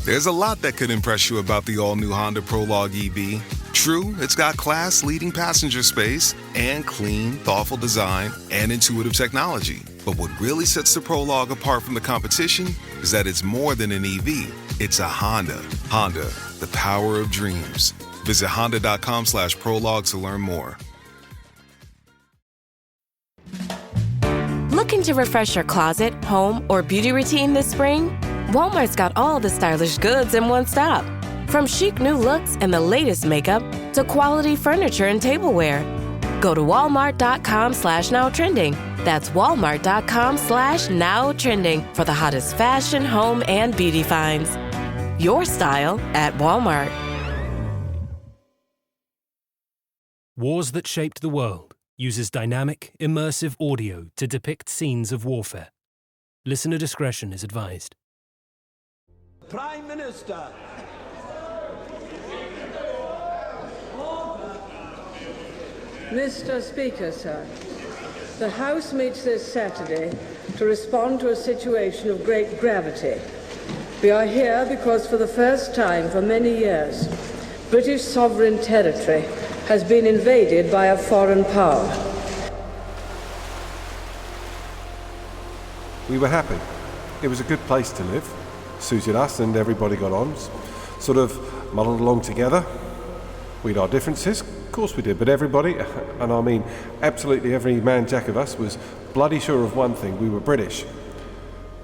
There's a lot that could impress you about the all-new Honda Prologue EV. True, it's got class-leading passenger space and clean, thoughtful design and intuitive technology. But what really sets the Prologue apart from the competition is that it's more than an EV. It's a Honda. Honda, the power of dreams. Visit honda.com/prologue to learn more. Looking to refresh your closet, home, or beauty routine this spring? Walmart's got all the stylish goods in one stop. From chic new looks and the latest makeup to quality furniture and tableware. Go to walmart.com/nowtrending. That's walmart.com/nowtrending for the hottest fashion, home, and beauty finds. Your style at Walmart. Wars That Shaped the World uses dynamic, immersive audio to depict scenes of warfare. Listener discretion is advised. Prime Minister. Mr. Speaker, sir, the House meets this Saturday to respond to a situation of great gravity. We are here because for the first time for many years, British sovereign territory has been invaded by a foreign power. We were happy. It was a good place to live. Suited us and everybody got on. Sort of muddled along together. We'd our differences, of course we did, but everybody, and I mean absolutely every man jack of us, was bloody sure of one thing: we were British.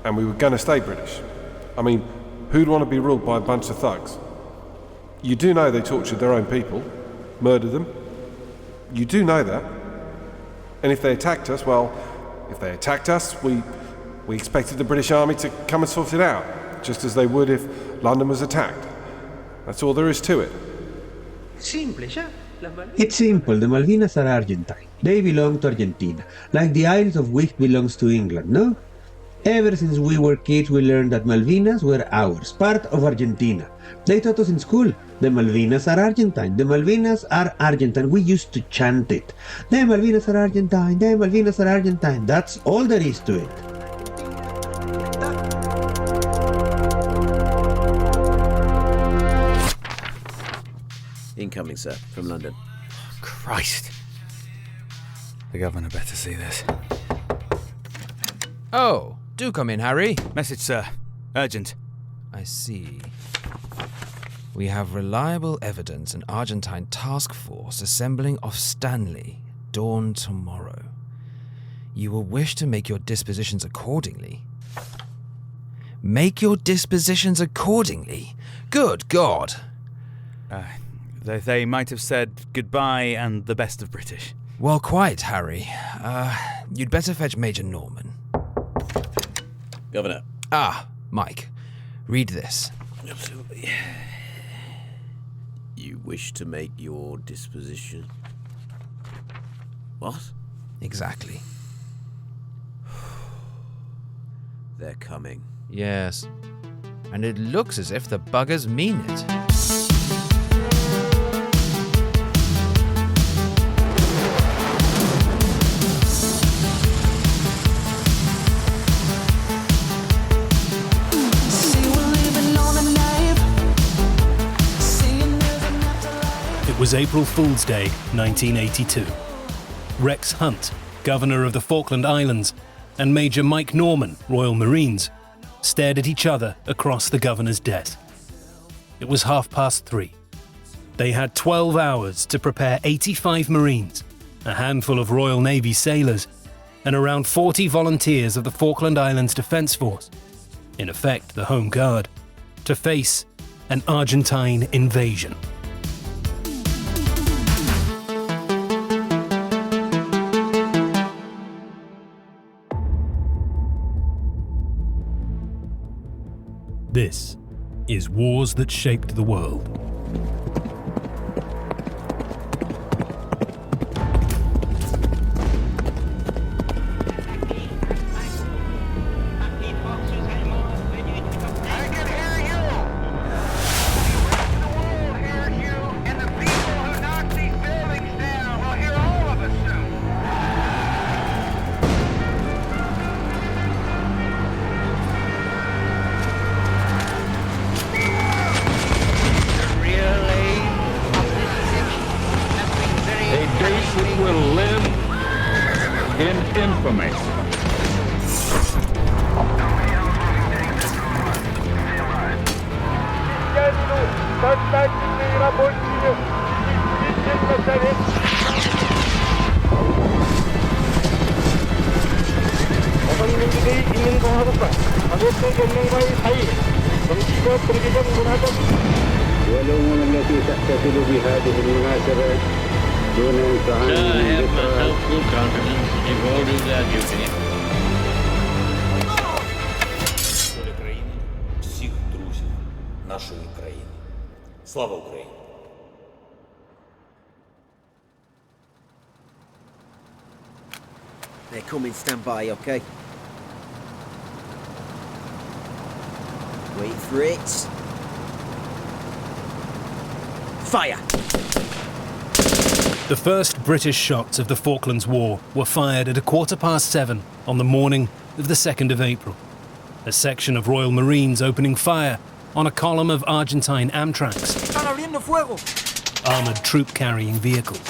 And we were going to stay British. I mean, who'd want to be ruled by a bunch of thugs? You do know they tortured their own people, murdered them. You do know that. And if they attacked us, we expected the British Army to come and sort it out, just as they would if London was attacked. That's all there is to it. It's simple. The Malvinas are Argentine. They belong to Argentina, like the Isles of Wight belongs to England, no? Ever since we were kids, we learned that Malvinas were ours, part of Argentina. They taught us in school, the Malvinas are Argentine, the Malvinas are Argentine. We used to chant it. The Malvinas are Argentine, the Malvinas are Argentine. That's all there is to it. Incoming, sir, from London. Christ. The governor better see this. Oh, do come in, Harry. Message, sir. Urgent. I see. We have reliable evidence an Argentine task force assembling off Stanley, dawn tomorrow. You will wish to make your dispositions accordingly. Make your dispositions accordingly? Good God! They might have said goodbye and the best of British. Well, quite, Harry. You'd better fetch Major Norman. Governor. Mike. Read this. Absolutely. You wish to make your disposition. What? Exactly. They're coming. Yes. And it looks as if the buggers mean it. It was April Fool's Day, 1982. Rex Hunt, governor of the Falkland Islands, and Major Mike Norman, Royal Marines, stared at each other across the governor's desk. It was 3:30. They had 12 hours to prepare 85 Marines, a handful of Royal Navy sailors, and around 40 volunteers of the Falkland Islands Defence Force, in effect the Home Guard, to face an Argentine invasion. This is Wars That Shaped the World. infamy. والأمم التي تحتفل بهذه المناسبة دون امتحان I have myself full confidence that you will do that duty. України, всіх друзів нашої країни. Слава Україні! They're coming, stand by, okay? Wait for it. Fire! The first British shots of the Falklands War were fired at 7:15 on the morning of the 2nd of April. A section of Royal Marines opening fire on a column of Argentine Amtraks, armoured troop-carrying vehicles.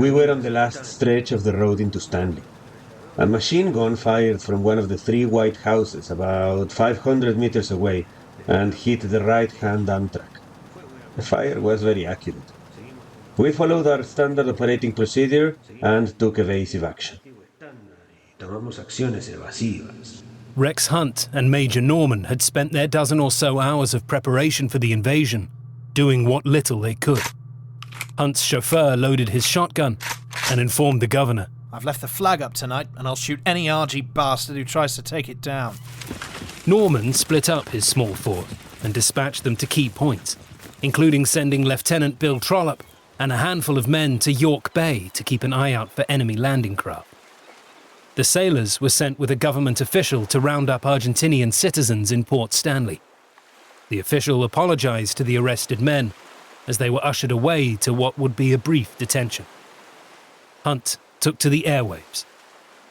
We were on the last stretch of the road into Stanley. A machine gun fired from one of the 3 white houses about 500 meters away and hit the right-hand Amtrak. The fire was very accurate. We followed our standard operating procedure and took evasive action. Rex Hunt and Major Norman had spent their dozen or so hours of preparation for the invasion, doing what little they could. Hunt's chauffeur loaded his shotgun and informed the governor. I've left the flag up tonight, and I'll shoot any RG bastard who tries to take it down. Norman split up his small force and dispatched them to key points, including sending Lieutenant Bill Trollope and a handful of men to York Bay to keep an eye out for enemy landing craft. The sailors were sent with a government official to round up Argentinian citizens in Port Stanley. The official apologized to the arrested men as they were ushered away to what would be a brief detention. Hunt took to the airwaves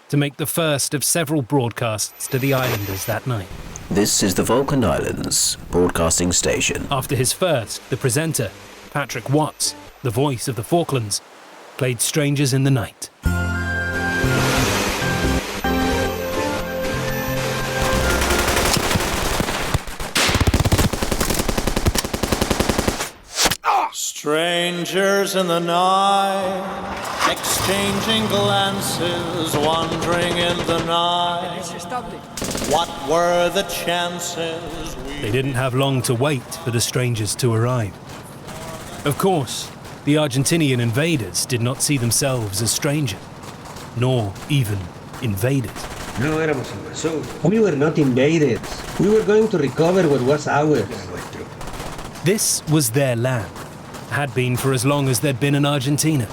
to make the first of several broadcasts to the islanders that night. This is the Falkland Islands broadcasting station. After his first, the presenter, Patrick Watts, the voice of the Falklands, played Strangers in the Night. Strangers in the night, exchanging glances, wandering in the night. What were the chances? They didn't have long to wait for the strangers to arrive. Of course, the Argentinian invaders did not see themselves as strangers, nor even invaders. We were not invaded. We were going to recover what was ours. This was their land, had been for as long as there'd been in Argentina.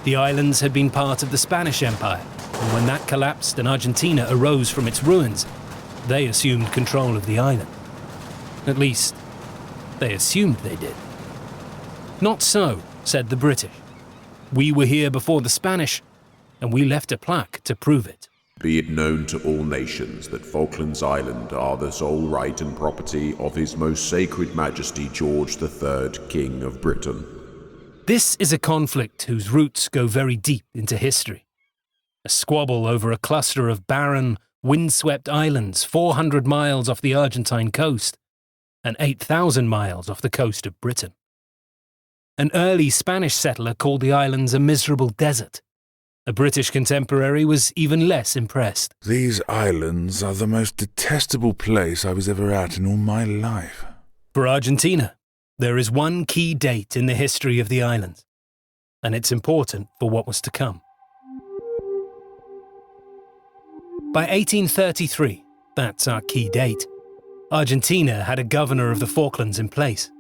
The islands had been part of the Spanish Empire, and when that collapsed and Argentina arose from its ruins, they assumed control of the island. At least, they assumed they did. Not so, said the British. We were here before the Spanish, and we left a plaque to prove it. Be it known to all nations that Falklands Island are the sole right and property of His Most Sacred Majesty George III, King of Britain. This is a conflict whose roots go very deep into history. A squabble over a cluster of barren, windswept islands 400 miles off the Argentine coast and 8,000 miles off the coast of Britain. An early Spanish settler called the islands a miserable desert. A British contemporary was even less impressed. These islands are the most detestable place I was ever at in all my life. For Argentina, there is one key date in the history of the islands, and it's important for what was to come. By 1833, that's our key date, Argentina had a governor of the Falklands in place.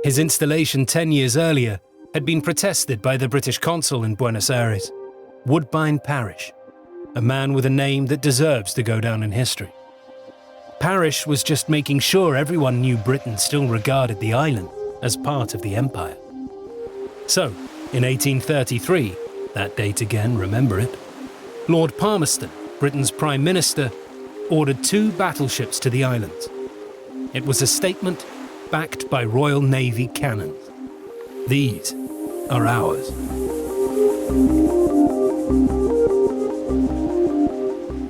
His installation 10 years earlier had been protested by the British consul in Buenos Aires, Woodbine Parish, a man with a name that deserves to go down in history. Parish was just making sure everyone knew Britain still regarded the island as part of the empire. So, in 1833, that date again, remember it, Lord Palmerston, Britain's Prime Minister, ordered 2 battleships to the islands. It was a statement backed by Royal Navy cannons. These are ours.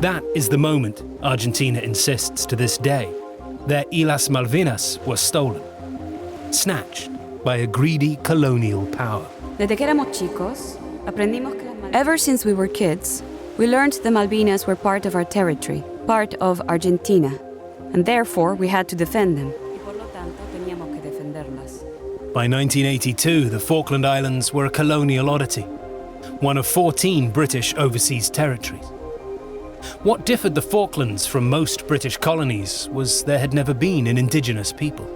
That is the moment Argentina insists to this day. Their Islas Malvinas were stolen, snatched by a greedy colonial power. Ever since we were kids, we learned the Malvinas were part of our territory, part of Argentina, and therefore we had to defend them. By 1982, the Falkland Islands were a colonial oddity, one of 14 British overseas territories. What differed the Falklands from most British colonies was there had never been an indigenous people.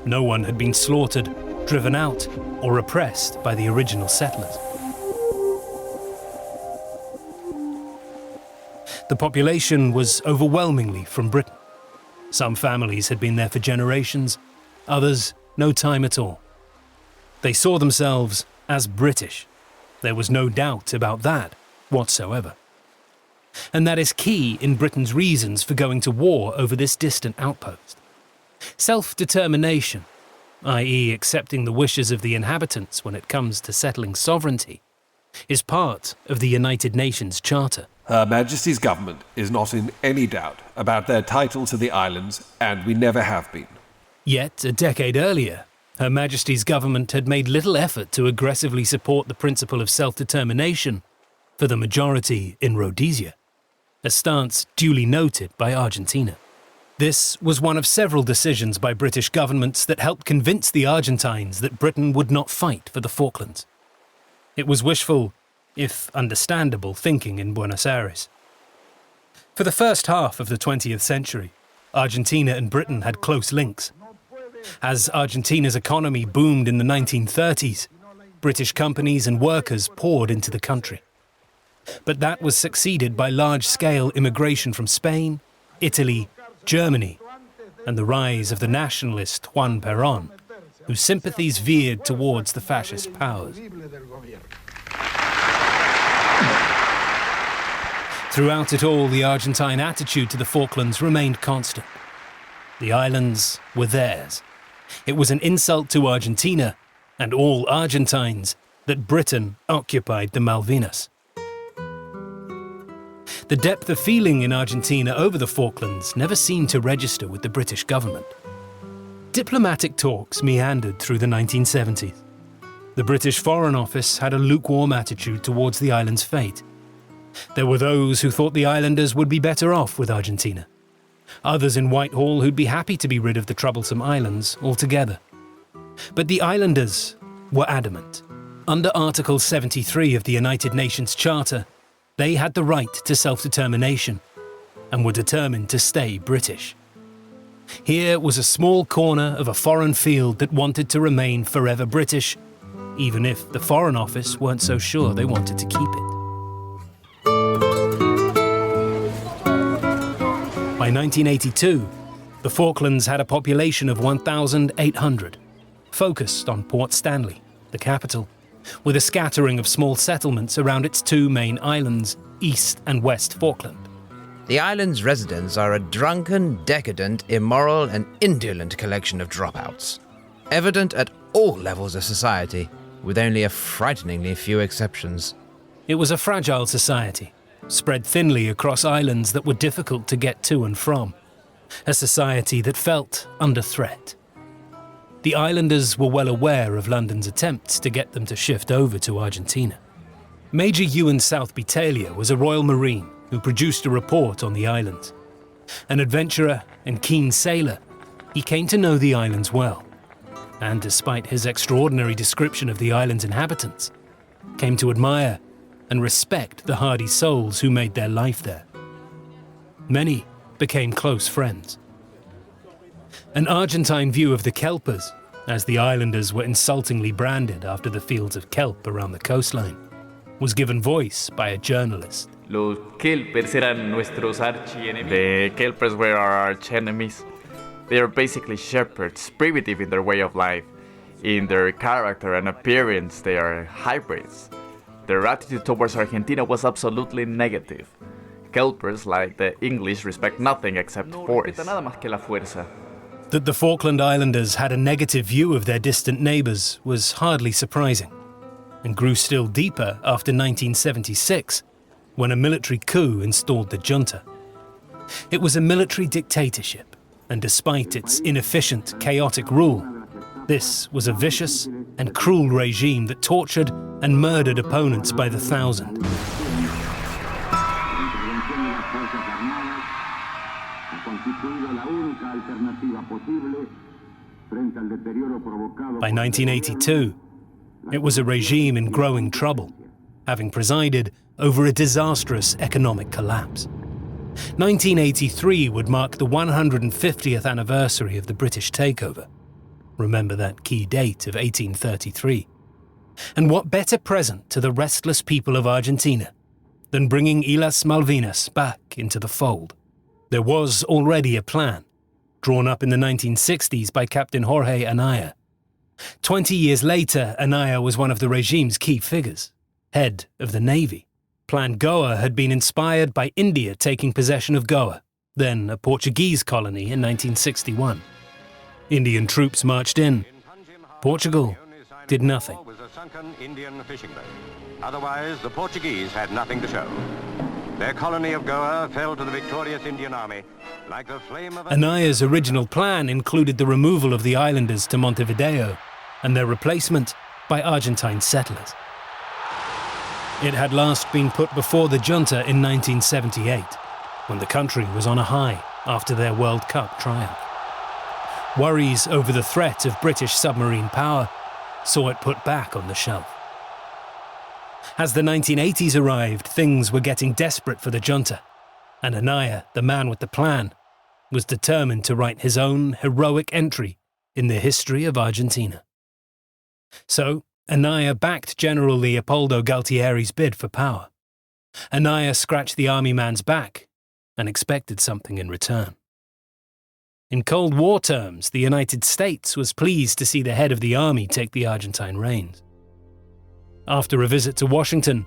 No one had been slaughtered, driven out, or oppressed by the original settlers. The population was overwhelmingly from Britain. Some families had been there for generations, others no time at all. They saw themselves as British. There was no doubt about that whatsoever. And that is key in Britain's reasons for going to war over this distant outpost. Self-determination, i.e. accepting the wishes of the inhabitants when it comes to settling sovereignty, is part of the United Nations Charter. Her Majesty's government is not in any doubt about their title to the islands, and we never have been. Yet, a decade earlier, Her Majesty's government had made little effort to aggressively support the principle of self-determination for the majority in Rhodesia, a stance duly noted by Argentina. This was one of several decisions by British governments that helped convince the Argentines that Britain would not fight for the Falklands. It was wishful, if understandable, thinking in Buenos Aires. For the first half of the 20th century, Argentina and Britain had close links. As Argentina's economy boomed in the 1930s, British companies and workers poured into the country. But that was succeeded by large-scale immigration from Spain, Italy, Germany, and the rise of the nationalist Juan Perón, whose sympathies veered towards the fascist powers. Throughout it all, the Argentine attitude to the Falklands remained constant. The islands were theirs. It was an insult to Argentina and all Argentines that Britain occupied the Malvinas. The depth of feeling in Argentina over the Falklands never seemed to register with the British government. Diplomatic talks meandered through the 1970s. The British Foreign Office had a lukewarm attitude towards the island's fate. There were those who thought the islanders would be better off with Argentina. Others in Whitehall who'd be happy to be rid of the troublesome islands altogether. But the islanders were adamant. Under Article 73 of the United Nations Charter, they had the right to self-determination and were determined to stay British. Here was a small corner of a foreign field that wanted to remain forever British, even if the Foreign Office weren't so sure they wanted to keep it. By 1982, the Falklands had a population of 1,800, focused on Port Stanley, the capital, with a scattering of small settlements around its two main islands, East and West Falkland. The island's residents are a drunken, decadent, immoral, and indolent collection of dropouts, evident at all levels of society, with only a frighteningly few exceptions. It was a fragile society, spread thinly across islands that were difficult to get to and from, a society that felt under threat. The islanders were well aware of London's attempts to get them to shift over to Argentina. Major Ewan Southby Taylor was a Royal Marine who produced a report on the islands. An adventurer and keen sailor, he came to know the islands well, and despite his extraordinary description of the island's inhabitants, came to admire and respect the hardy souls who made their life there. Many became close friends. An Argentine view of the Kelpers, as the islanders were insultingly branded after the fields of kelp around the coastline, was given voice by a journalist. Los Kelpers eran nuestros archienemigos. The Kelpers were our arch-enemies. They are basically shepherds, primitive in their way of life. In their character and appearance, they are hybrids. Their attitude towards Argentina was absolutely negative. Kelpers, like the English, respect nothing except force. That the Falkland Islanders had a negative view of their distant neighbours was hardly surprising. and grew still deeper after 1976, when a military coup installed the junta. It was a military dictatorship, and despite its inefficient, chaotic rule, this was a vicious and cruel regime that tortured and murdered opponents by the thousand. By 1982, it was a regime in growing trouble, having presided over a disastrous economic collapse. 1983 would mark the 150th anniversary of the British takeover. Remember that key date of 1833. And what better present to the restless people of Argentina than bringing Islas Malvinas back into the fold? There was already a plan, drawn up in the 1960s by Captain Jorge Anaya. 20 years later, Anaya was one of the regime's key figures, head of the Navy. Plan Goa had been inspired by India taking possession of Goa, then a Portuguese colony in 1961. Indian troops marched in. Portugal did nothing. Otherwise, the Portuguese had nothing to show. Their colony of Goa fell to the victorious Indian army like the flame of... Anaya's original plan included the removal of the islanders to Montevideo and their replacement by Argentine settlers. It had last been put before the junta in 1978, when the country was on a high after their World Cup triumph. Worries over the threat of British submarine power saw it put back on the shelf. As the 1980s arrived, things were getting desperate for the junta, and Anaya, the man with the plan, was determined to write his own heroic entry in the history of Argentina. So, Anaya backed General Leopoldo Galtieri's bid for power. Anaya scratched the army man's back and expected something in return. In Cold War terms, the United States was pleased to see the head of the army take the Argentine reins. After a visit to Washington,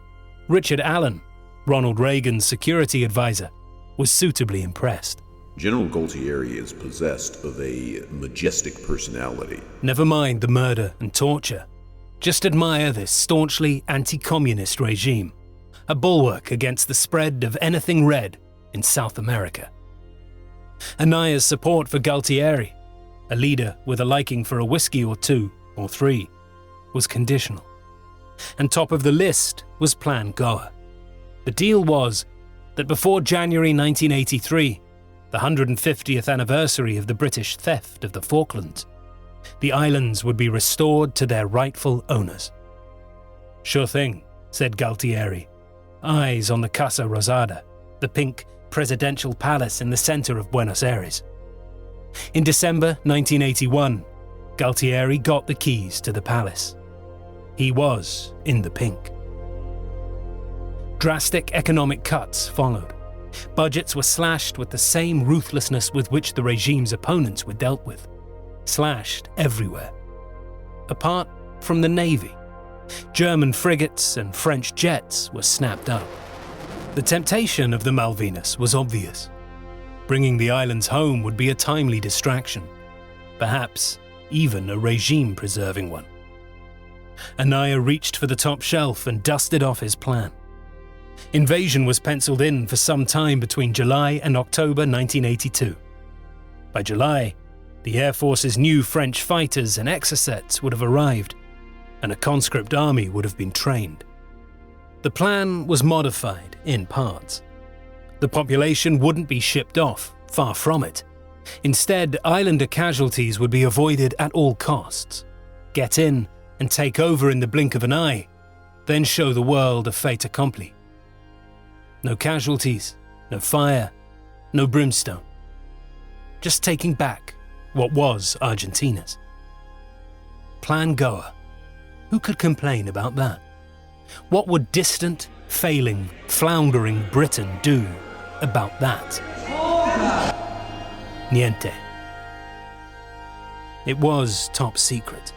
Richard Allen, Ronald Reagan's security advisor, was suitably impressed. General Galtieri is possessed of a majestic personality. Never mind the murder and torture. Just admire this staunchly anti-communist regime, a bulwark against the spread of anything red in South America. Anaya's support for Galtieri, a leader with a liking for a whiskey or two or three, was conditional. And top of the list was Plan Goa. The deal was that before January 1983, the 150th anniversary of the British theft of the Falklands, the islands would be restored to their rightful owners. Sure thing, said Galtieri, eyes on the Casa Rosada, the pink presidential palace in the center of Buenos Aires. In December 1981, Galtieri got the keys to the palace. He was in the pink. Drastic economic cuts followed. Budgets were slashed with the same ruthlessness with which the regime's opponents were dealt with. Slashed everywhere. Apart from the Navy, German frigates and French jets were snapped up. The temptation of the Malvinas was obvious. Bringing the islands home would be a timely distraction, perhaps even a regime-preserving one. Anaya reached for the top shelf and dusted off his plan. Invasion was penciled in for some time between July and October 1982. By July, the Air Force's new French fighters and Exocets would have arrived, and a conscript army would have been trained. The plan was modified in parts. The population wouldn't be shipped off, far from it. Instead, islander casualties would be avoided at all costs. Get in and take over in the blink of an eye, then show the world a fait accompli. No casualties, no fire, no brimstone. Just taking back what was Argentina's. Plan Goa. Who could complain about that? What would distant, failing, floundering Britain do about that? Niente. It was top secret.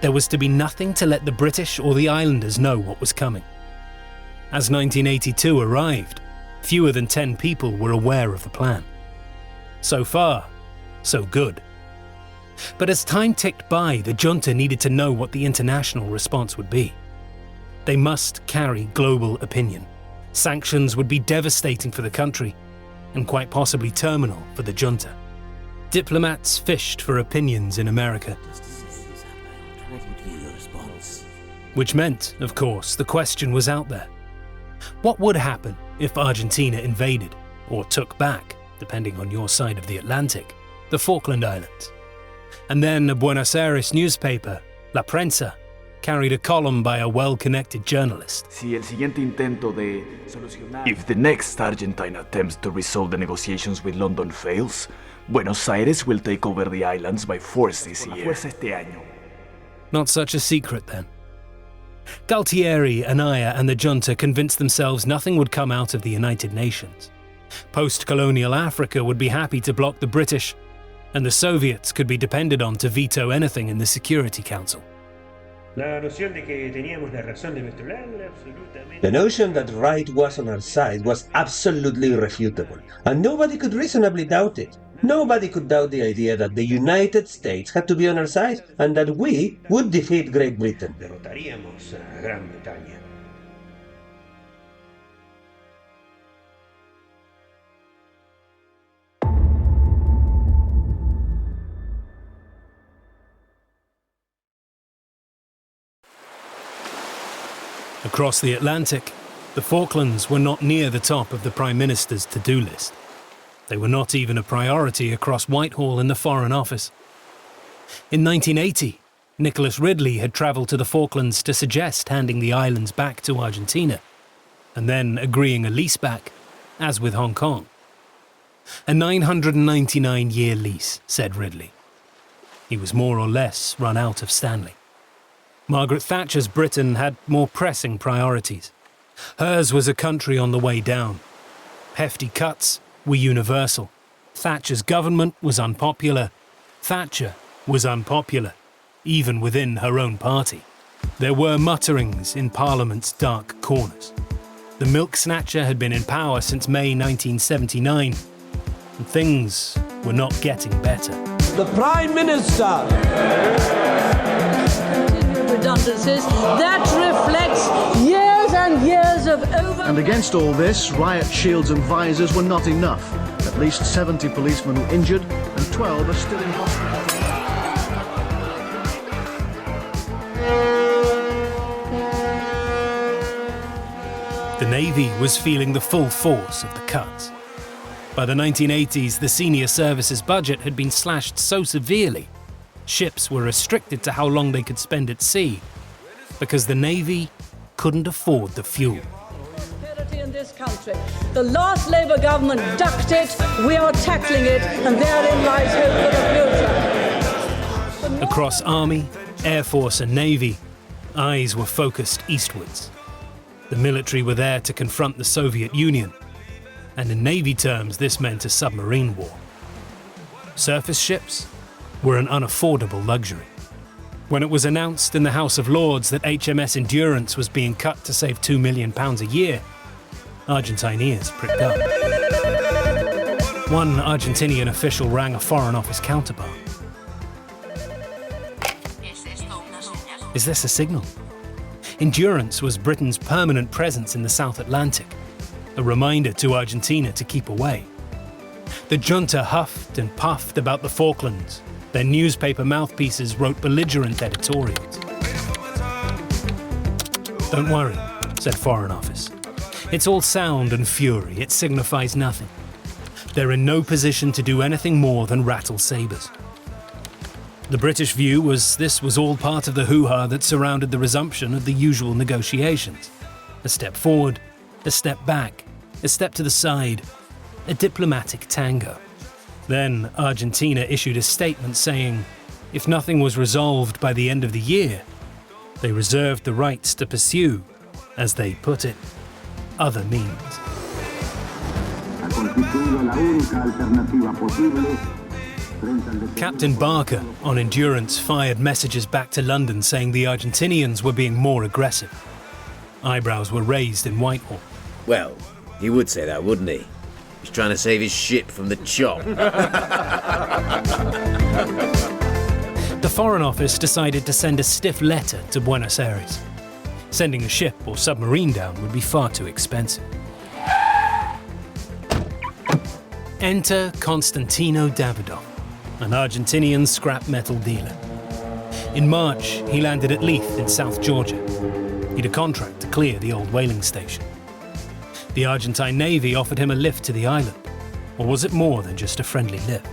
There was to be nothing to let the British or the islanders know what was coming. As 1982 arrived, fewer than 10 people were aware of the plan. So far, so good. But as time ticked by, the junta needed to know what the international response would be. They must carry global opinion. Sanctions would be devastating for the country, and quite possibly terminal for the junta. Diplomats fished for opinions in America. Which meant, of course, the question was out there. What would happen if Argentina invaded, or took back, depending on your side of the Atlantic, the Falkland Islands? And then a Buenos Aires newspaper, La Prensa, carried a column by a well-connected journalist. If the next Argentine attempts to resolve the negotiations with London fails, Buenos Aires will take over the islands by force this year. Not such a secret then. Galtieri, Anaya and the junta convinced themselves nothing would come out of the United Nations. Post-colonial Africa would be happy to block the British, and the Soviets could be depended on to veto anything in the Security Council. The notion that right was on our side was absolutely irrefutable, and nobody could reasonably doubt it. Nobody could doubt the idea that the United States had to be on our side, and that we would defeat Great Britain. Across the Atlantic, the Falklands were not near the top of the Prime Minister's to-do list. They were not even a priority across Whitehall in the Foreign Office. In 1980, Nicholas Ridley had travelled to the Falklands to suggest handing the islands back to Argentina, and then agreeing a lease back, as with Hong Kong. A 999-year lease, said Ridley. He was more or less run out of Stanley. Margaret Thatcher's Britain had more pressing priorities. Hers was a country on the way down. Hefty cuts were universal. Thatcher's government was unpopular. Thatcher was unpopular, even within her own party. There were mutterings in Parliament's dark corners. The milk snatcher had been in power since May 1979, and things were not getting better. The Prime Minister! Redundancies, that reflects years and years of And against all this, riot shields and visors were not enough. At least 70 policemen were injured and 12 are still in hospital. The Navy was feeling the full force of the cuts. By the 1980s, the senior services budget had been slashed so severely, ships were restricted to how long they could spend at sea, because the Navy couldn't afford the fuel. In this country, the last Labour government ducked it, we are tackling it, and therein lies hope for the future. Across Army, Air Force and Navy, eyes were focused eastwards. The military were there to confront the Soviet Union, and in Navy terms this meant a submarine war. Surface ships were an unaffordable luxury. When it was announced in the House of Lords that HMS Endurance was being cut to save £2 million a year, Argentine ears pricked up. One Argentinian official rang a Foreign Office counterpart. Is this a signal? Endurance was Britain's permanent presence in the South Atlantic, a reminder to Argentina to keep away. The junta huffed and puffed about the Falklands. Their newspaper mouthpieces wrote belligerent editorials. Don't worry, said Foreign Office. It's all sound and fury, it signifies nothing. They're in no position to do anything more than rattle sabres. The British view was this was all part of the hoo-ha that surrounded the resumption of the usual negotiations. A step forward, a step back, a step to the side, a diplomatic tango. Then Argentina issued a statement saying, if nothing was resolved by the end of the year, they reserved the rights to pursue, as they put it, other means. Captain Barker on Endurance fired messages back to London saying the Argentinians were being more aggressive. Eyebrows were raised in Whitehall. Well, he would say that, wouldn't he? He's trying to save his ship from the chop. The Foreign Office decided to send a stiff letter to Buenos Aires. Sending a ship or submarine down would be far too expensive. Enter Constantino Davidoff, an Argentinian scrap metal dealer. In March, he landed at Leith in South Georgia. He'd a contract to clear the old whaling station. The Argentine Navy offered him a lift to the island, or was it more than just a friendly lift?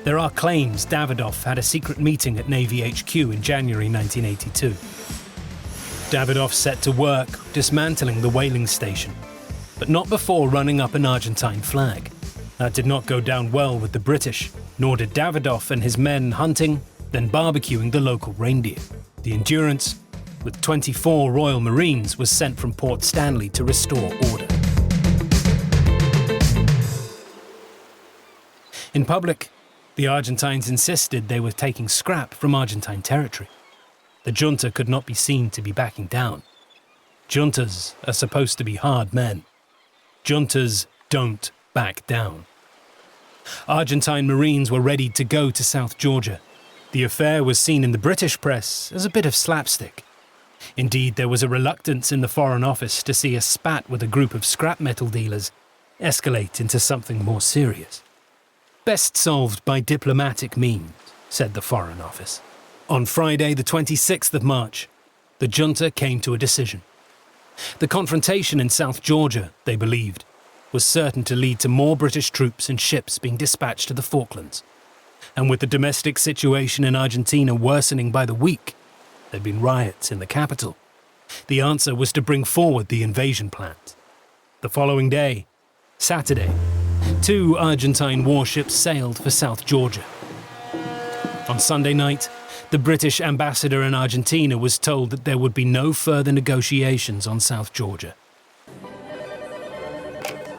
There are claims Davidoff had a secret meeting at Navy HQ in January 1982. Davidoff set to work dismantling the whaling station, but not before running up an Argentine flag. That did not go down well with the British, nor did Davidoff and his men hunting, then barbecuing the local reindeer. The Endurance, with 24 Royal Marines, was sent from Port Stanley to restore order. In public, the Argentines insisted they were taking scrap from Argentine territory. The junta could not be seen to be backing down. Juntas are supposed to be hard men. Juntas don't back down. Argentine Marines were ready to go to South Georgia. The affair was seen in the British press as a bit of slapstick. Indeed, there was a reluctance in the Foreign Office to see a spat with a group of scrap metal dealers escalate into something more serious. Best solved by diplomatic means, said the Foreign Office. On Friday, the 26th of March, the junta came to a decision. The confrontation in South Georgia, they believed, was certain to lead to more British troops and ships being dispatched to the Falklands. And with the domestic situation in Argentina worsening by the week, there'd been riots in the capital. The answer was to bring forward the invasion plans. The following day, Saturday, 2 Argentine warships sailed for South Georgia. On Sunday night, the British ambassador in Argentina was told that there would be no further negotiations on South Georgia.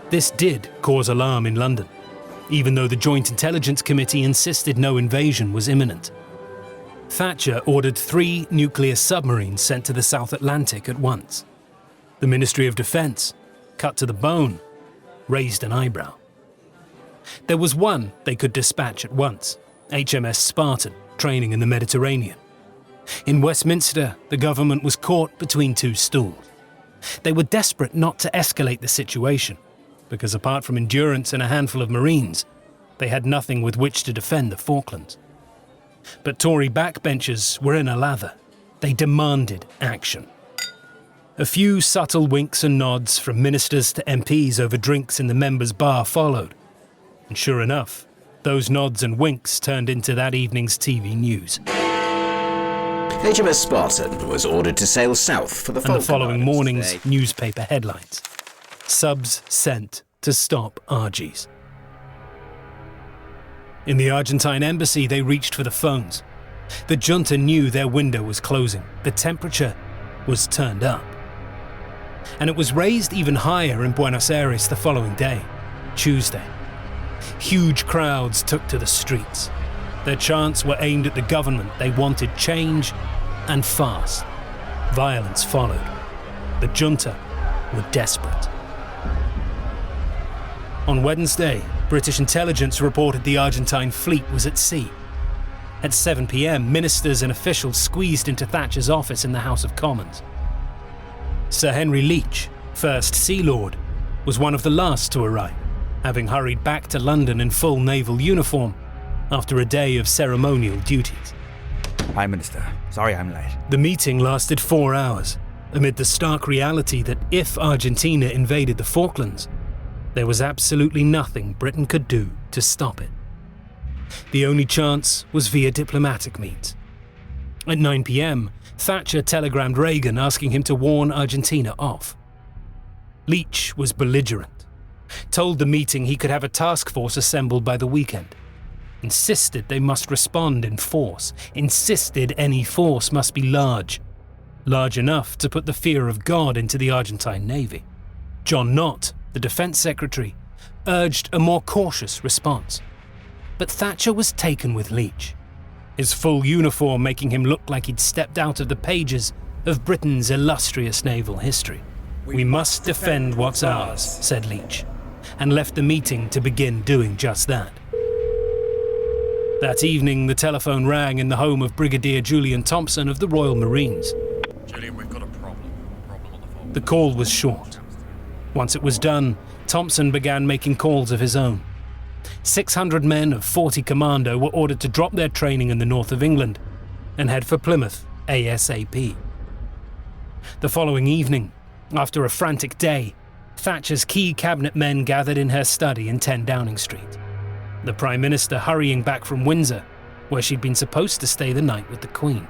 This did cause alarm in London, even though the Joint Intelligence Committee insisted no invasion was imminent. Thatcher ordered 3 nuclear submarines sent to the South Atlantic at once. The Ministry of Defence, cut to the bone, raised an eyebrow. There was one they could dispatch at once, HMS Spartan, training in the Mediterranean. In Westminster, the government was caught between 2 stools. They were desperate not to escalate the situation, because apart from Endurance and a handful of Marines, they had nothing with which to defend the Falklands. But Tory backbenchers were in a lather. They demanded action. A few subtle winks and nods from ministers to MPs over drinks in the members' bar followed. And sure enough, those nods and winks turned into that evening's TV news. HMS Spartan was ordered to sail south for the Falkland And the following Islands morning's today. newspaper headlines. Subs sent to stop Argies. In the Argentine embassy, they reached for the phones. The junta knew their window was closing. The temperature was turned up. And it was raised even higher in Buenos Aires the following day, Tuesday. Huge crowds took to the streets. Their chants were aimed at the government. They wanted change, and fast. Violence followed. The junta were desperate. On Wednesday, British intelligence reported the Argentine fleet was at sea. At 7 p.m, ministers and officials squeezed into Thatcher's office in the House of Commons. Sir Henry Leach, First Sea Lord, was one of the last to arrive, having hurried back to London in full naval uniform after a day of ceremonial duties. Prime Minister, sorry I'm late. The meeting lasted 4 hours, amid the stark reality that if Argentina invaded the Falklands, there was absolutely nothing Britain could do to stop it. The only chance was via diplomatic means. At 9 p.m, Thatcher telegrammed Reagan asking him to warn Argentina off. Leach was belligerent, told the meeting he could have a task force assembled by the weekend, insisted they must respond in force, insisted any force must be large enough to put the fear of God into the Argentine Navy. John Knott, the Defence Secretary, urged a more cautious response. But Thatcher was taken with Leach, his full uniform making him look like he'd stepped out of the pages of Britain's illustrious naval history. We must defend what's ours, said Leach, and left the meeting to begin doing just that. That evening, the telephone rang in the home of Brigadier Julian Thompson of the Royal Marines. Julian, we've got a problem. The call was short. Once it was done, Thompson began making calls of his own. 600 men of 40 Commando were ordered to drop their training in the north of England and head for Plymouth ASAP. The following evening, after a frantic day, Thatcher's key cabinet men gathered in her study in 10 Downing Street, the Prime Minister hurrying back from Windsor, where she'd been supposed to stay the night with the Queen.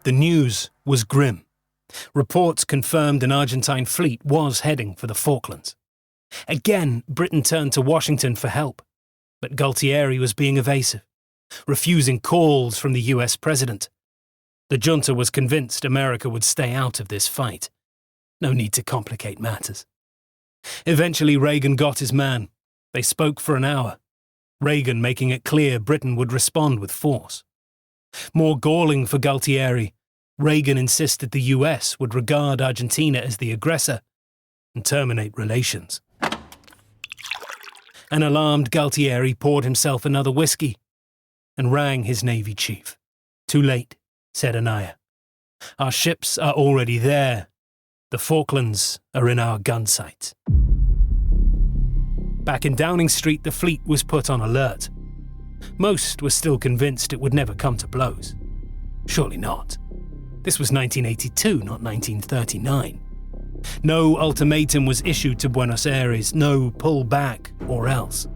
The news was grim. Reports confirmed an Argentine fleet was heading for the Falklands. Again, Britain turned to Washington for help, but Galtieri was being evasive, refusing calls from the US president. The junta was convinced America would stay out of this fight. No need to complicate matters. Eventually, Reagan got his man. They spoke for an hour, Reagan making it clear Britain would respond with force. More galling for Galtieri, Reagan insisted the US would regard Argentina as the aggressor and terminate relations. An alarmed Galtieri poured himself another whiskey and rang his Navy chief. "Too late," said Anaya. "Our ships are already there. The Falklands are in our gun sights." Back in Downing Street, the fleet was put on alert. Most were still convinced it would never come to blows. Surely not. This was 1982, not 1939. No ultimatum was issued to Buenos Aires, no pull back or else.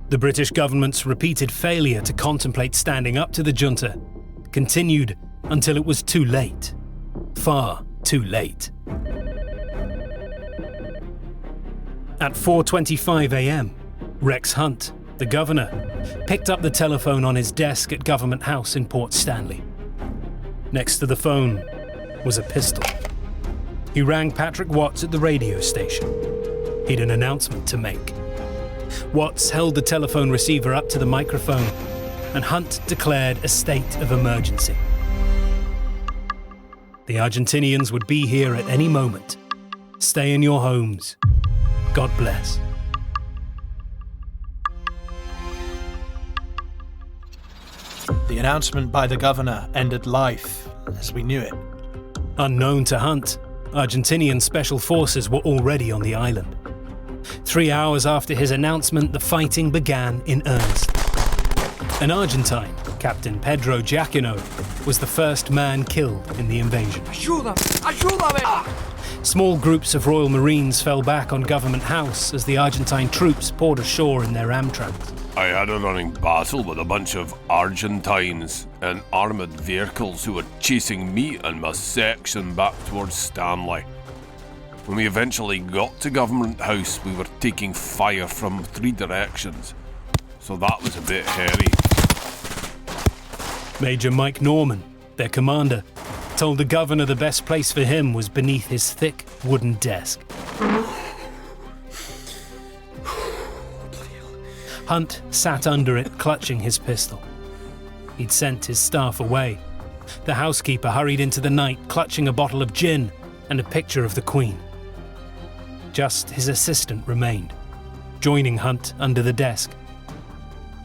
The British government's repeated failure to contemplate standing up to the junta continued until it was too late. Far too late. At 4:25 a.m, Rex Hunt, the governor, picked up the telephone on his desk at Government House in Port Stanley. Next to the phone was a pistol. He rang Patrick Watts at the radio station. He'd an announcement to make. Watts held the telephone receiver up to the microphone, and Hunt declared a state of emergency. The Argentinians would be here at any moment. Stay in your homes. God bless. The announcement by the governor ended life as we knew it. Unknown to Hunt, Argentinian special forces were already on the island. 3 hours after his announcement, the fighting began in earnest. An Argentine, Captain Pedro Giacchino, was the first man killed in the invasion. Small groups of Royal Marines fell back on Government House as the Argentine troops poured ashore in their Amtraks. I had a running battle with a bunch of Argentines in armoured vehicles who were chasing me and my section back towards Stanley. When we eventually got to Government House, we were taking fire from 3 directions, so that was a bit hairy. Major Mike Norman, their commander, told the governor the best place for him was beneath his thick wooden desk. Hunt sat under it, clutching his pistol. He'd sent his staff away. The housekeeper hurried into the night, clutching a bottle of gin and a picture of the Queen. Just his assistant remained, joining Hunt under the desk.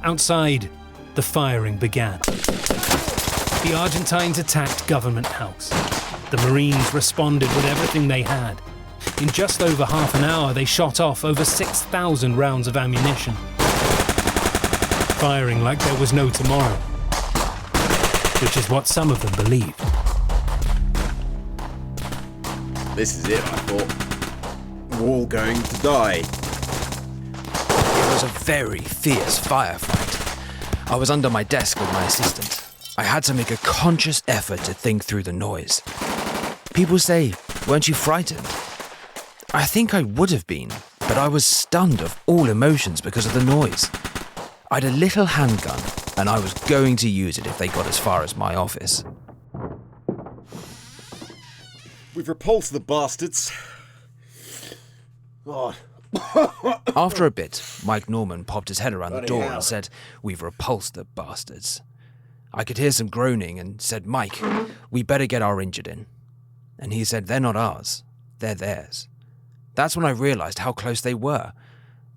Outside, the firing began. The Argentines attacked Government House. The Marines responded with everything they had. In just over half an hour, they shot off over 6,000 rounds of ammunition, firing like there was no tomorrow, which is what some of them believed. This is it, I thought. We're all going to die. It was a very fierce firefight. I was under my desk with my assistant. I had to make a conscious effort to think through the noise. People say, "Weren't you frightened?" I think I would have been, but I was stunned of all emotions because of the noise. I'd a little handgun, and I was going to use it if they got as far as my office. We've repulsed the bastards. God. After a bit, Mike Norman popped his head around the door hell. and said, "We've repulsed the bastards." I could hear some groaning and said, "Mike, we better get our injured in." And he said, "They're not ours, they're theirs." That's when I realised how close they were.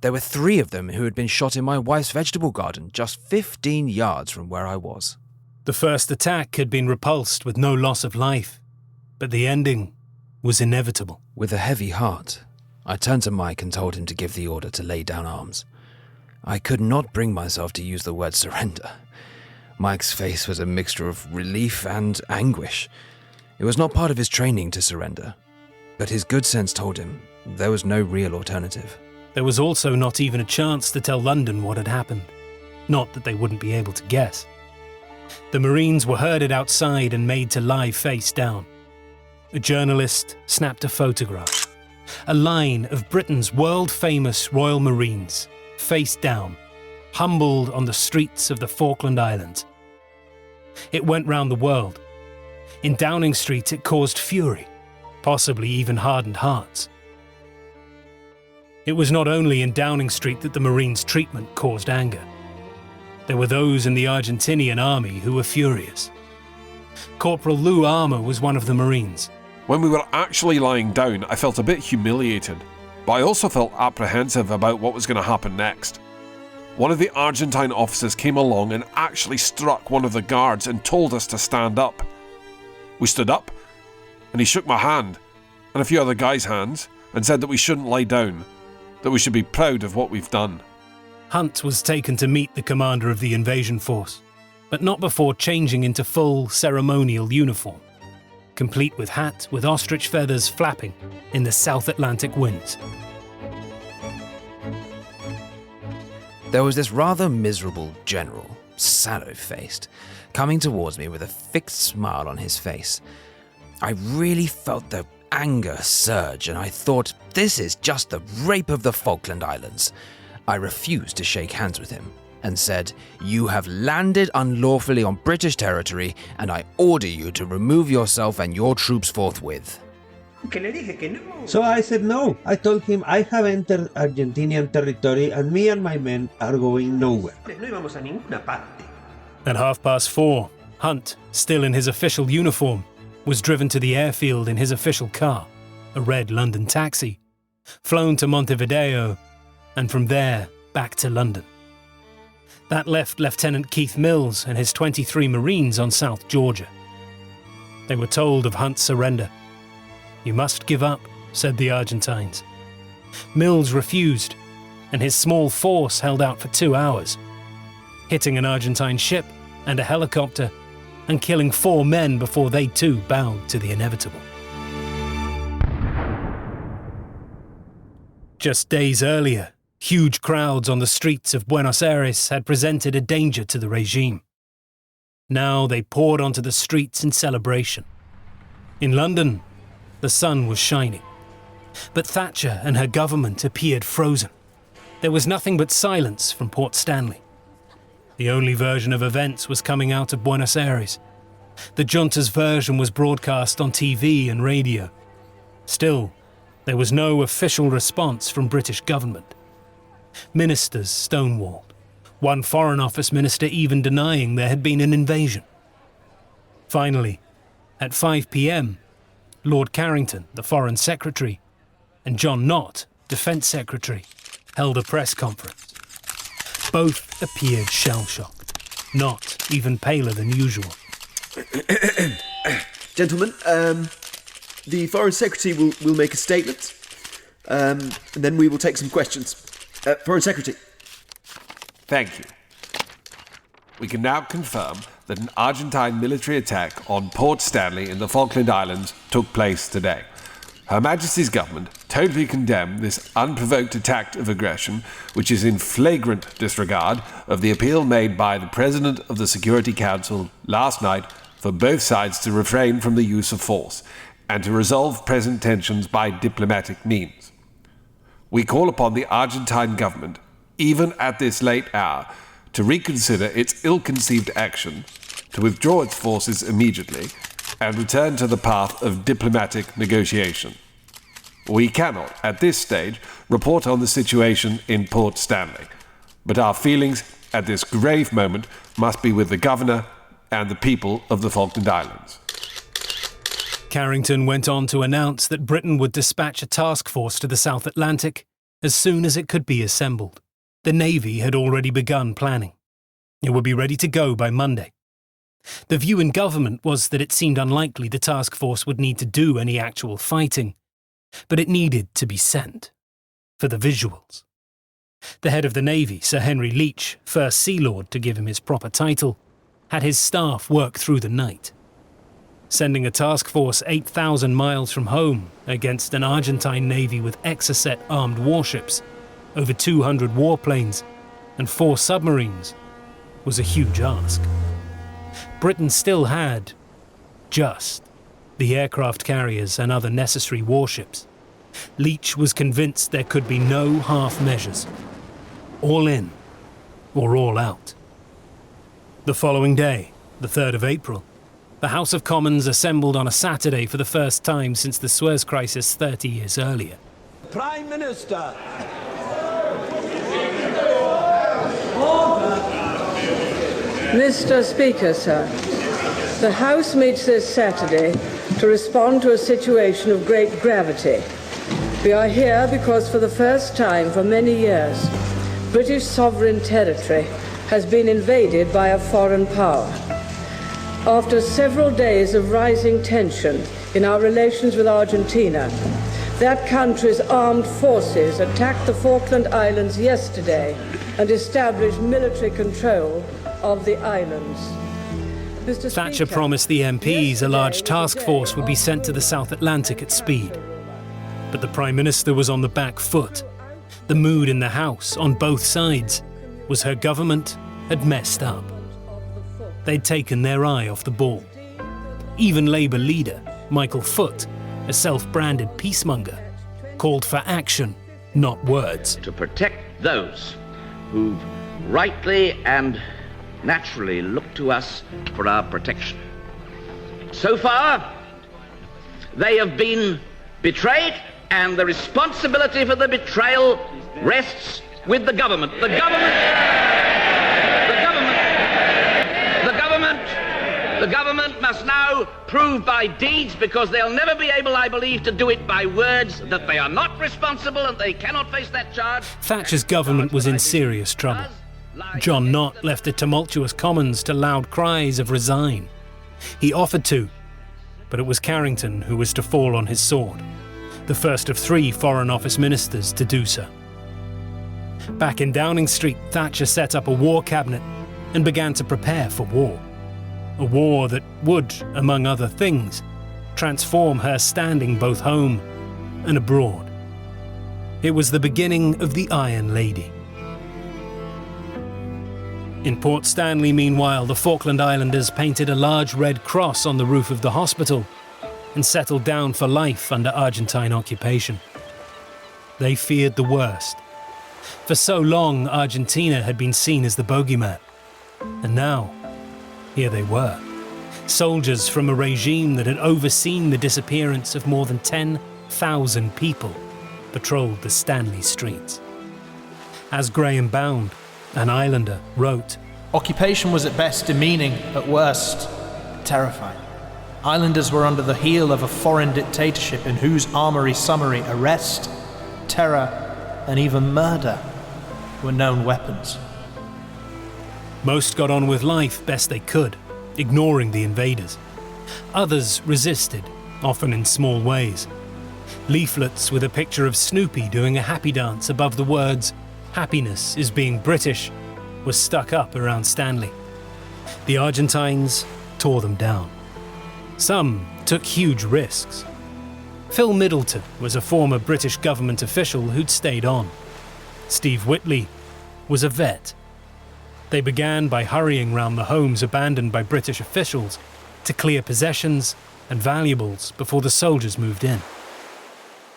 There were 3 of them who had been shot in my wife's vegetable garden, just 15 yards from where I was. The first attack had been repulsed with no loss of life, but the ending was inevitable. With a heavy heart, I turned to Mike and told him to give the order to lay down arms. I could not bring myself to use the word surrender. Mike's face was a mixture of relief and anguish. It was not part of his training to surrender, but his good sense told him there was no real alternative. There was also not even a chance to tell London what had happened. Not that they wouldn't be able to guess. The Marines were herded outside and made to lie face down. A journalist snapped a photograph. A line of Britain's world-famous Royal Marines, face down, humbled on the streets of the Falkland Islands. It went round the world. In Downing Street it caused fury, possibly even hardened hearts. It was not only in Downing Street that the Marines' treatment caused anger. There were those in the Argentinian army who were furious. Corporal Lou Armour was one of the Marines. When we were actually lying down, I felt a bit humiliated, but I also felt apprehensive about what was going to happen next. One of the Argentine officers came along and actually struck one of the guards and told us to stand up. We stood up, and he shook my hand, and a few other guys' hands, and said that we shouldn't lie down, that we should be proud of what we've done. Hunt was taken to meet the commander of the invasion force, but not before changing into full ceremonial uniform, complete with hat with ostrich feathers flapping in the South Atlantic winds. There was this rather miserable general, sallow-faced, coming towards me with a fixed smile on his face. I really felt the anger surge, and I thought, this is just the rape of the Falkland Islands. I refused to shake hands with him and said, "You have landed unlawfully on British territory, and I order you to remove yourself and your troops forthwith." So I said no. I told him I have entered Argentinian territory and me and my men are going nowhere. At 4:30, Hunt, still in his official uniform, was driven to the airfield in his official car, a red London taxi, flown to Montevideo, and from there back to London. That left Lieutenant Keith Mills and his 23 Marines on South Georgia. They were told of Hunt's surrender. "You must give up," said the Argentines. Mills refused, and his small force held out for 2 hours, hitting an Argentine ship and a helicopter, and killing 4 men before they too bowed to the inevitable. Just days earlier, huge crowds on the streets of Buenos Aires had presented a danger to the regime. Now they poured onto the streets in celebration. In London, the sun was shining, but Thatcher and her government appeared frozen. There was nothing but silence from Port Stanley. The only version of events was coming out of Buenos Aires. The junta's version was broadcast on TV and radio. Still, there was no official response from British government. Ministers stonewalled, one Foreign Office minister even denying there had been an invasion. Finally, at 5 p.m, Lord Carrington, the Foreign Secretary, and John Nott, Defence Secretary, held a press conference. Both appeared shell-shocked, Nott even paler than usual. Gentlemen, the Foreign Secretary will make a statement, and then we will take some questions. Foreign Secretary. Thank you. We can now confirm that an Argentine military attack on Port Stanley in the Falkland Islands took place today. Her Majesty's government totally condemned this unprovoked act of aggression, which is in flagrant disregard of the appeal made by the President of the Security Council last night for both sides to refrain from the use of force and to resolve present tensions by diplomatic means. We call upon the Argentine government, even at this late hour, to reconsider its ill-conceived action, to withdraw its forces immediately, and return to the path of diplomatic negotiation. We cannot, at this stage, report on the situation in Port Stanley, but our feelings at this grave moment must be with the Governor and the people of the Falkland Islands. Carrington went on to announce that Britain would dispatch a task force to the South Atlantic as soon as it could be assembled. The Navy had already begun planning. It would be ready to go by Monday. The view in government was that it seemed unlikely the task force would need to do any actual fighting, but it needed to be sent, for the visuals. The head of the Navy, Sir Henry Leach, First Sea Lord to give him his proper title, had his staff work through the night. Sending a task force 8,000 miles from home against an Argentine navy with Exocet armed warships, over 200 warplanes, and 4 submarines was a huge ask. Britain still had just the aircraft carriers and other necessary warships. Leach was convinced there could be no half measures. All in or all out. The following day, the 3rd of April, the House of Commons assembled on a Saturday for the first time since the Suez Crisis 30 years earlier. Prime Minister. Mr. Speaker, sir, the House meets this Saturday to respond to a situation of great gravity. We are here because for the first time for many years, British sovereign territory has been invaded by a foreign power. After several days of rising tension in our relations with Argentina, that country's armed forces attacked the Falkland Islands yesterday and established military control of the islands. Thatcher promised the MPs a large task force would be sent to the South Atlantic at speed. But the Prime Minister was on the back foot. The mood in the House, on both sides, was her government had messed up. They'd taken their eye off the ball. Even Labour leader, Michael Foot, a self-branded peacemonger, called for action, not words. To protect those who've rightly and naturally looked to us for our protection. So far, they have been betrayed, and the responsibility for the betrayal rests with the government. The government must now prove by deeds, because they'll never be able, I believe, to do it by words, that they are not responsible and they cannot face that charge. Thatcher's government was in serious trouble. John Knott left the tumultuous Commons to loud cries of resign. He offered to, but it was Carrington who was to fall on his sword, the first of 3 Foreign Office ministers to do so. Back in Downing Street, Thatcher set up a war cabinet and began to prepare for war. A war that would, among other things, transform her standing both home and abroad. It was the beginning of the Iron Lady. In Port Stanley, meanwhile, the Falkland Islanders painted a large red cross on the roof of the hospital and settled down for life under Argentine occupation. They feared the worst. For so long, Argentina had been seen as the bogeyman. And now, here they were, soldiers from a regime that had overseen the disappearance of more than 10,000 people, patrolled the Stanley streets. As Graham Bound, an islander, wrote, Occupation was at best demeaning, at worst terrifying. Islanders were under the heel of a foreign dictatorship in whose armory summary arrest, terror, and even murder were known weapons. Most got on with life best they could, ignoring the invaders. Others resisted, often in small ways. Leaflets with a picture of Snoopy doing a happy dance above the words, "Happiness is being British," was stuck up around Stanley. The Argentines tore them down. Some took huge risks. Phil Middleton was a former British government official who'd stayed on. Steve Whitley was a vet. They began by hurrying round the homes abandoned by British officials to clear possessions and valuables before the soldiers moved in.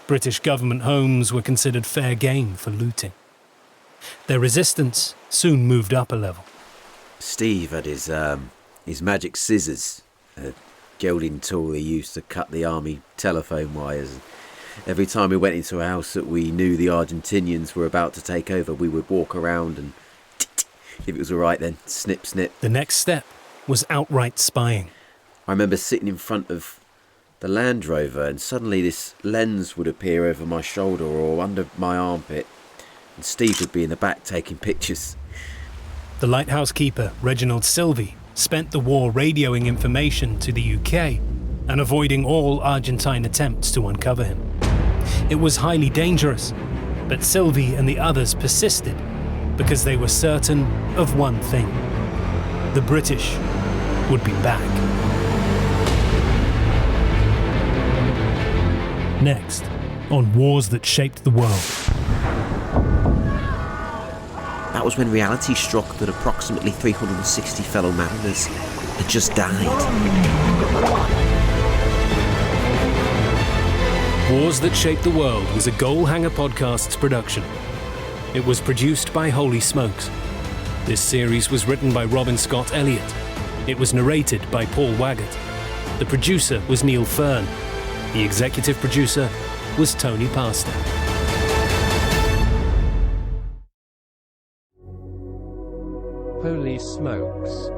British government homes were considered fair game for looting. Their resistance soon moved up a level. Steve had his magic scissors, a gilding tool he used to cut the army telephone wires. Every time we went into a house that we knew the Argentinians were about to take over, we would walk around and if it was all right then, snip, snip. The next step was outright spying. I remember sitting in front of the Land Rover and suddenly this lens would appear over my shoulder or under my armpit and Steve would be in the back taking pictures. The lighthouse keeper, Reginald Silvey, spent the war radioing information to the UK and avoiding all Argentine attempts to uncover him. It was highly dangerous, but Sylvie and the others persisted because they were certain of one thing: the British would be back. Next, on Wars That Shaped the World. That was when reality struck that approximately 360 fellow mariners had just died. Wars That Shaped the World was a Goalhanger Podcasts production. It was produced by Holy Smokes. This series was written by Robin Scott Elliot. It was narrated by Paul Waggott. The producer was Neil Fern. The executive producer was Tony Pastor. Holy Smokes.